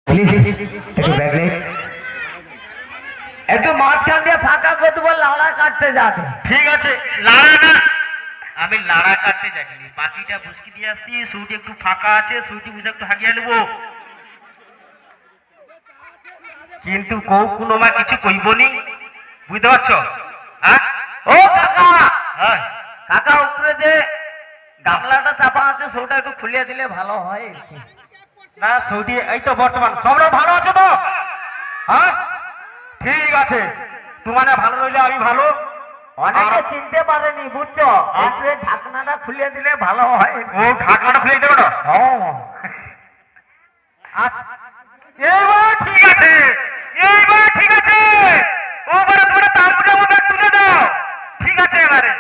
Please একটু ব্যাগলে একটু মাঝখান দিয়ে ফাঁকা করে দেবো, লাড়া কাটতে যাবে। ঠিক আছে, লাড়া না, আমি লাড়া কাটতে যাইনি, বাকিটা বুঝকি দিয়ে আসছি। সুইটি একটু ফাঁকা আছে, সুইটি বুঝে একটু হাগিয়ে নেবো, কিন্তু কোনো মা কিছু কইবনি, বুঝতে পারছো? হ্যাঁ ও কাকা, হ্যাঁ কাকা উপরে যে গামলাটা চাপা আছে সেটা একটু খুলিয়ে দিলে ভালো হয়। না সৌদি, এই তো বর্তমান সবরা ভালো আছে তো? হ্যাঁ ঠিক আছে, তোমার ভালো রইলে আমি ভালো। অনেকে চিনতে পারেনি, বুঝছো? একটু ঢাকনাটা খুলিয়ে দিলে ভালো হয়। ও ঢাকনাটা খুলে দিতে পারো? আচ্ছা এইবার ঠিক আছে, এইবার ঠিক আছে, ওবারে তোমরা তালপুটা মধ্যে তুলে দাও। ঠিক আছে, এবারে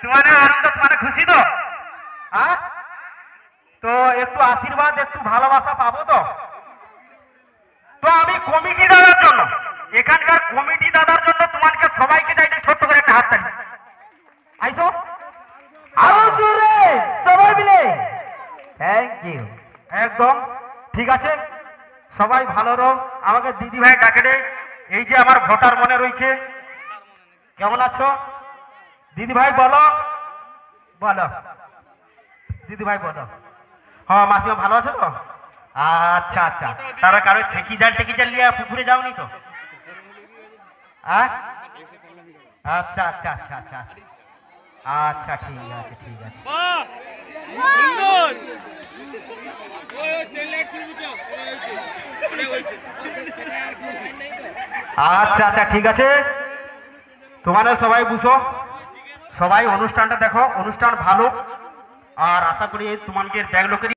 তোমার আনন্দ, তোমার খুশি তো? হ্যাঁ, তো একটু আশীর্বাদ, একটু ভালোবাসা পাবো তো? তো আমি কমিটি দাদার জন্য, এখানকার কমিটি দাদার জন্য তোমাকে সবাইকে চাইতে ছোট্ট করে একটা হাত তালি। আইসো আরো জোরে সবাই মিলে। Thank you. একদম ঠিক আছে, সবাই ভালো রো। আমাকে দিদি ভাই ডাকে দে। এই যে আমার ভোটার মনে রয়েছে, কেমন আছো দিদি ভাই? বলো বলো দিদি ভাই বলো। হ্যাঁ মাসিমা ভালো আছো তো? আচ্ছা আচ্ছা, তারা কারো ঠেকিজাল নিয়ে পুকুরে যাওনি তো? আচ্ছা আচ্ছা আচ্ছা আচ্ছা আচ্ছা, ঠিক আছে ঠিক আছে। আচ্ছা আচ্ছা ঠিক আছে, তোমার সবাই বুঝো, সবাই অনুষ্ঠানটা দেখো, অনুষ্ঠান ভালো। আর আশা করি তোমাদের ব্যাগ লোকের